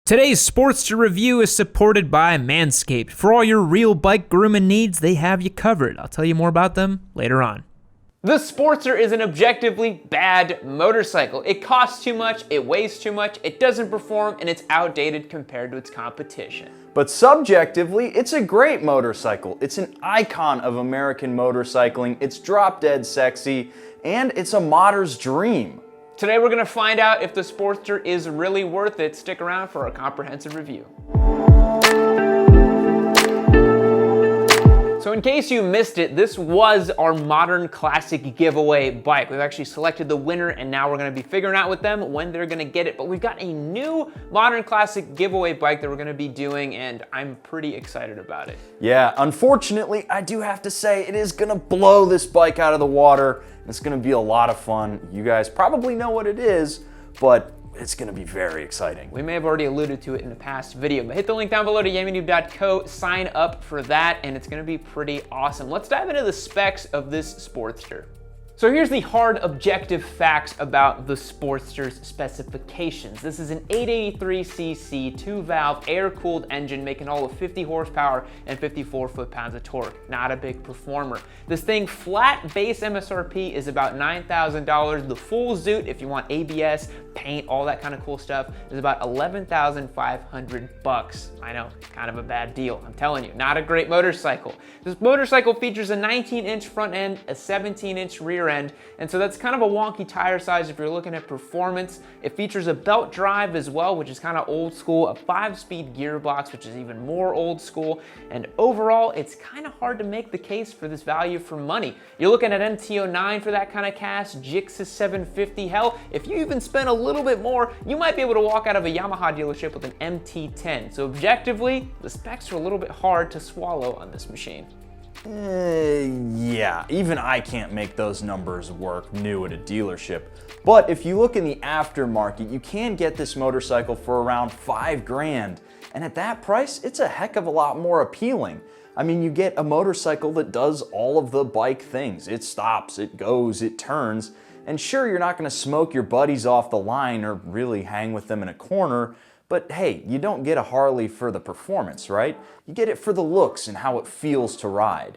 Today's Sportster review is supported by Manscaped. For all your real bike grooming needs, they have you covered. I'll tell you more about them later on. The Sportster is an objectively bad motorcycle. It costs too much, it weighs too much, it doesn't perform, and it's outdated compared to its competition. But subjectively, it's a great motorcycle. It's an icon of American motorcycling, it's drop dead sexy, and it's a modder's dream. Today we're going to find out if the Sportster is really worth it. Stick around for a comprehensive review. So in case you missed it, this was our modern classic giveaway bike. We've actually selected the winner and now we're gonna be figuring out with them when they're gonna get it. But we've got a new modern classic giveaway bike that we're gonna be doing and I'm pretty excited about it. Yeah, unfortunately, I do have to say it is gonna blow this bike out of the water. It's gonna be a lot of fun. You guys probably know what it is, but it's gonna be very exciting. We may have already alluded to it in a past video, but hit the link down below to yammie.co, sign up for that, and it's gonna be pretty awesome. Let's dive into the specs of this Sportster. So here's the hard objective facts about the Sportster's specifications. This is an 883cc 2-valve air-cooled engine making all of 50 horsepower and 54 foot-pounds of torque. Not a big performer. This thing flat base MSRP is about $9,000. The full zoot, if you want ABS, paint, all that kind of cool stuff, is about $11,500. I know, kind of a bad deal. I'm telling you, not a great motorcycle. This motorcycle features a 19-inch front end, a 17-inch rear end, and so that's kind of a wonky tire size if you're looking at performance. It features a belt drive as well, which is kind of old school, a 5-speed gearbox, which is even more old school, and overall, it's kind of hard to make the case for this value for money. You're looking at MT09 for that kind of cast, Gixxis 750, hell, if you even spend a little bit more, you might be able to walk out of a Yamaha dealership with an MT10. So objectively, the specs are a little bit hard to swallow on this machine. Yeah, even I can't make those numbers work new at a dealership. But if you look in the aftermarket, you can get this motorcycle for around $5 grand. And at that price, it's a heck of a lot more appealing. I mean, you get a motorcycle that does all of the bike things. It stops, it goes, it turns. And sure, you're not gonna smoke your buddies off the line or really hang with them in a corner, but hey, you don't get a Harley for the performance, right? You get it for the looks and how it feels to ride.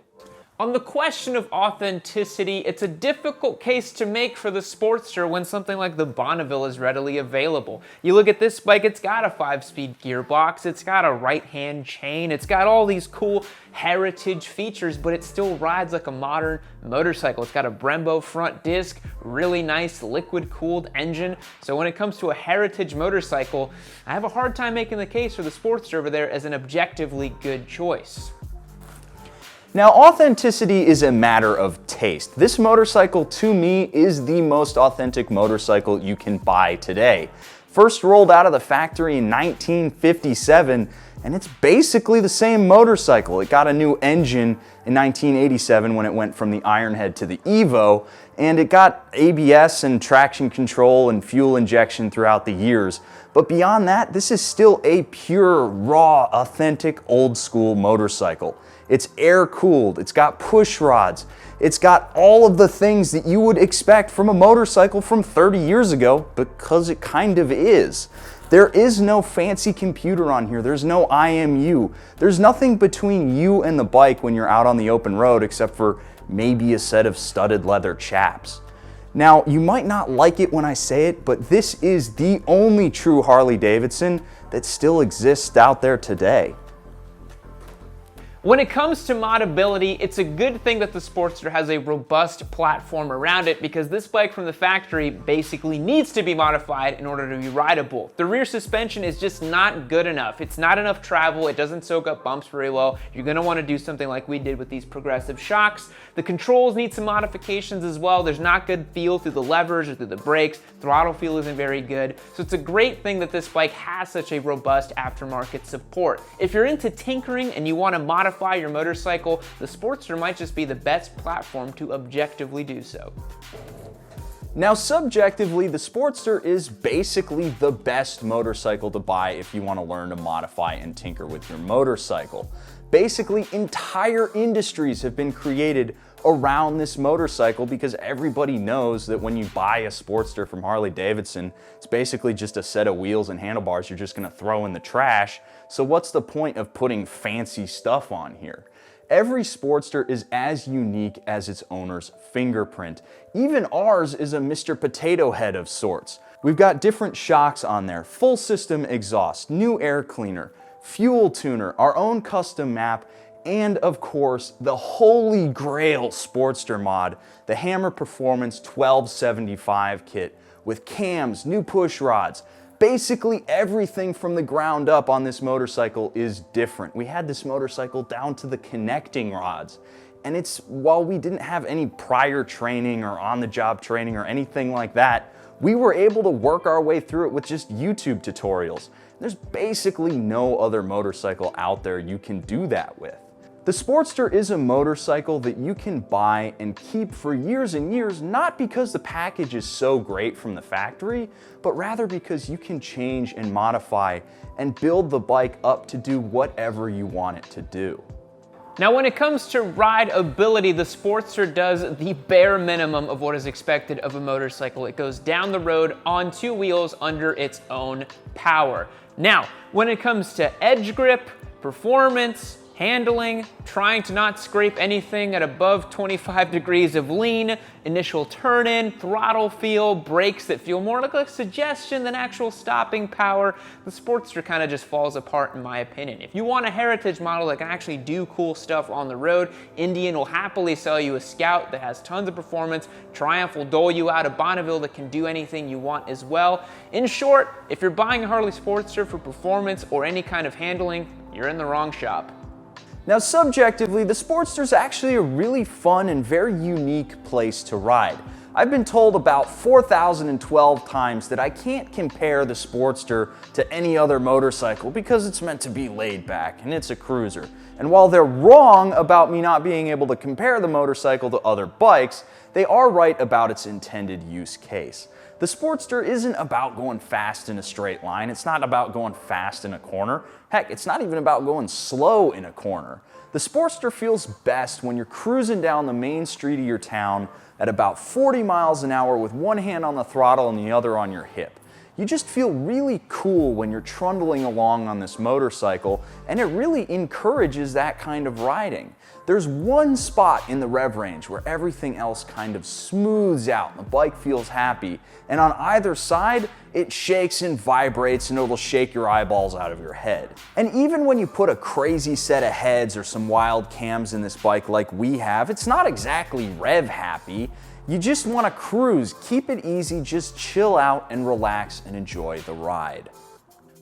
On the question of authenticity, it's a difficult case to make for the Sportster when something like the Bonneville is readily available. You look at this bike, it's got a 5-speed gearbox, it's got a right-hand chain, it's got all these cool heritage features, but it still rides like a modern motorcycle. It's got a Brembo front disc, really nice liquid-cooled engine. So when it comes to a heritage motorcycle, I have a hard time making the case for the Sportster over there as an objectively good choice. Now, authenticity is a matter of taste. This motorcycle, to me, is the most authentic motorcycle you can buy today. First rolled out of the factory in 1957, and it's basically the same motorcycle. It got a new engine in 1987 when it went from the Ironhead to the Evo, and it got ABS and traction control and fuel injection throughout the years. But beyond that, this is still a pure, raw, authentic, old school motorcycle. It's air-cooled, it's got push rods, it's got all of the things that you would expect from a motorcycle from 30 years ago, because it kind of is. There is no fancy computer on here, there's no IMU, there's nothing between you and the bike when you're out on the open road except for maybe a set of studded leather chaps. Now, you might not like it when I say it, but this is the only true Harley Davidson that still exists out there today. When it comes to modability, it's a good thing that the Sportster has a robust platform around it because this bike from the factory basically needs to be modified in order to be rideable. The rear suspension is just not good enough. It's not enough travel, it doesn't soak up bumps very well. You're gonna wanna do something like we did with these progressive shocks. The controls need some modifications as well. There's not good feel through the levers or through the brakes. Throttle feel isn't very good. So it's a great thing that this bike has such a robust aftermarket support. If you're into tinkering and you wanna modify your motorcycle, the Sportster might just be the best platform to objectively do so. Now, subjectively, the Sportster is basically the best motorcycle to buy if you want to learn to modify and tinker with your motorcycle. Basically, entire industries have been created around this motorcycle because everybody knows that when you buy a Sportster from Harley Davidson, it's basically just a set of wheels and handlebars you're just gonna throw in the trash. So what's the point of putting fancy stuff on here? Every Sportster is as unique as its owner's fingerprint. Even ours is a Mr. Potato Head of sorts. We've got different shocks on there, full system exhaust, new air cleaner, fuel tuner, our own custom map, and of course, the holy grail Sportster mod, the Hammer Performance 1275 kit with cams, new push rods. Basically everything from the ground up on this motorcycle is different. We had this motorcycle down to the connecting rods. And while we didn't have any prior training or on-the-job training or anything like that, we were able to work our way through it with just YouTube tutorials. There's basically no other motorcycle out there you can do that with. The Sportster is a motorcycle that you can buy and keep for years and years, not because the package is so great from the factory, but rather because you can change and modify and build the bike up to do whatever you want it to do. Now, when it comes to rideability, the Sportster does the bare minimum of what is expected of a motorcycle. It goes down the road on two wheels under its own power. Now, when it comes to edge grip, performance, handling, trying to not scrape anything at above 25 degrees of lean, initial turn-in, throttle feel, brakes that feel more like a suggestion than actual stopping power, the Sportster kind of just falls apart in my opinion. If you want a heritage model that can actually do cool stuff on the road, Indian will happily sell you a Scout that has tons of performance, Triumph will dole you out a Bonneville that can do anything you want as well. In short, if you're buying a Harley Sportster for performance or any kind of handling, you're in the wrong shop. Now subjectively, the Sportster is actually a really fun and very unique place to ride. I've been told about 4,012 times that I can't compare the Sportster to any other motorcycle because it's meant to be laid back and it's a cruiser. And while they're wrong about me not being able to compare the motorcycle to other bikes, they are right about its intended use case. The Sportster isn't about going fast in a straight line. It's not about going fast in a corner. Heck, it's not even about going slow in a corner. The Sportster feels best when you're cruising down the main street of your town at about 40 miles an hour with one hand on the throttle and the other on your hip. You just feel really cool when you're trundling along on this motorcycle, and it really encourages that kind of riding. There's one spot in the rev range where everything else kind of smooths out and the bike feels happy, and on either side, it shakes and vibrates and it'll shake your eyeballs out of your head. And even when you put a crazy set of heads or some wild cams in this bike like we have, it's not exactly rev happy. You just want to cruise, keep it easy, just chill out and relax and enjoy the ride.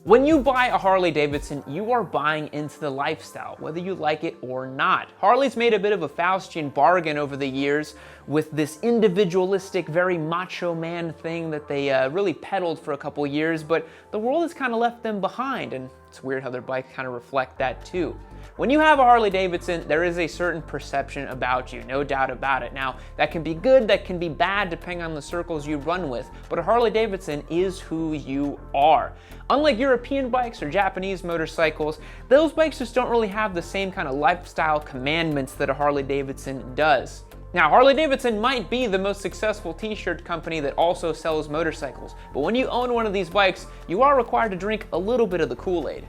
When you buy a Harley Davidson, you are buying into the lifestyle, whether you like it or not. Harley's made a bit of a Faustian bargain over the years with this individualistic, very macho man thing that they really peddled for a couple years, but the world has kind of left them behind, and it's weird how their bikes kind of reflect that too. When you have a Harley Davidson, there is a certain perception about you, no doubt about it. Now, that can be good, that can be bad, depending on the circles you run with, but a Harley Davidson is who you are. Unlike European bikes or Japanese motorcycles, those bikes just don't really have the same kind of lifestyle commandments that a Harley Davidson does. Now, Harley Davidson might be the most successful t-shirt company that also sells motorcycles, but when you own one of these bikes, you are required to drink a little bit of the Kool-Aid.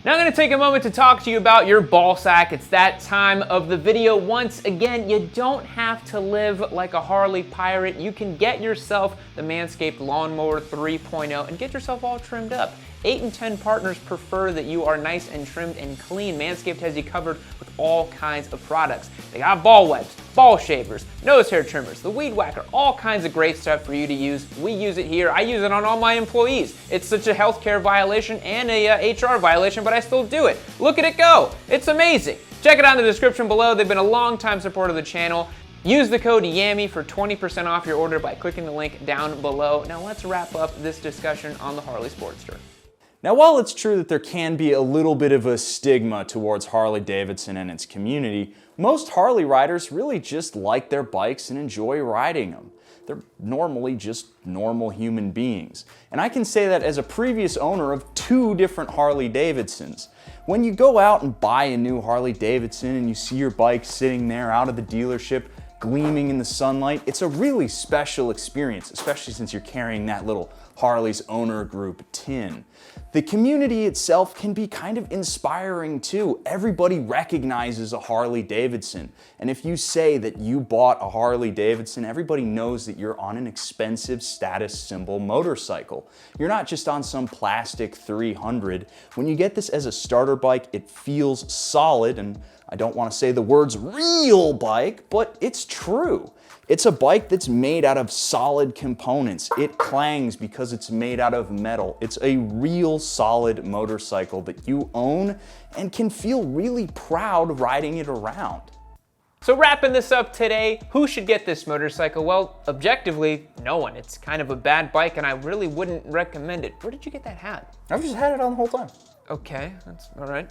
Now I'm going to take a moment to talk to you about your ball sack. It's that time of the video. Once again, you don't have to live like a Harley pirate. You can get yourself the Manscaped Lawnmower 3.0 and get yourself all trimmed up. 8 in 10 partners prefer that you are nice and trimmed and clean. Manscaped has you covered with all kinds of products. They got ball wipes, ball shavers, nose hair trimmers, the weed whacker, all kinds of great stuff for you to use. We use it here. I use it on all my employees. It's such a healthcare violation and a HR violation, but I still do it. Look at it go. It's amazing. Check it out in the description below. They've been a long-time supporter of the channel. Use the code Yammie for 20% off your order by clicking the link down below. Now let's wrap up this discussion on the Harley Sportster. Now, while it's true that there can be a little bit of a stigma towards Harley Davidson and its community, most Harley riders really just like their bikes and enjoy riding them. they're normally just normal human beings. And I can say that as a previous owner of 2 different Harley Davidsons. When you go out and buy a new Harley Davidson and you see your bike sitting there out of the dealership, gleaming in the sunlight, it's a really special experience, especially since you're carrying that little Harley's owner group tin. The community itself can be kind of inspiring too. Everybody recognizes a Harley Davidson. And if you say that you bought a Harley Davidson, everybody knows that you're on an expensive status symbol motorcycle. You're not just on some plastic 300. When you get this as a starter bike, it feels solid, and I don't want to say the words real bike, but it's true. It's a bike that's made out of solid components. It clangs because it's made out of metal. It's a real solid motorcycle that you own and can feel really proud riding it around. So wrapping this up today, who should get this motorcycle? Well, objectively, no one. It's kind of a bad bike and I really wouldn't recommend it. Where did you get that hat? I've just had it on the whole time. Okay, that's all right.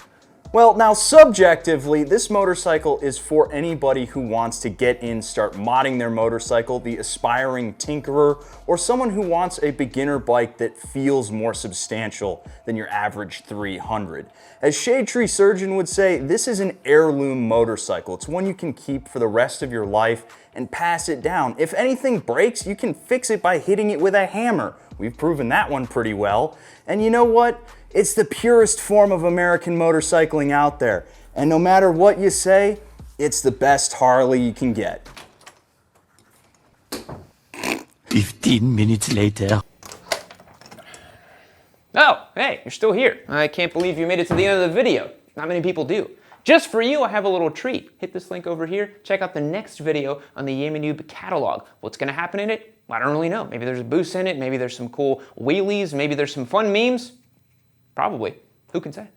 Well, now subjectively, this motorcycle is for anybody who wants to get in, start modding their motorcycle, the aspiring tinkerer, or someone who wants a beginner bike that feels more substantial than your average 300. As Shade Tree Surgeon would say, this is an heirloom motorcycle. It's one you can keep for the rest of your life and pass it down. If anything breaks, you can fix it by hitting it with a hammer. We've proven that one pretty well. And you know what? It's the purest form of American motorcycling out there. And no matter what you say, it's the best Harley you can get. 15 minutes later. Oh, hey, you're still here. I can't believe you made it to the end of the video. Not many people do. Just for you, I have a little treat. Hit this link over here. Check out the next video on the Yammie Noob catalog. What's gonna happen in it? I don't really know. Maybe there's a boost in it. Maybe there's some cool wheelies. Maybe there's some fun memes. Probably. Who can say?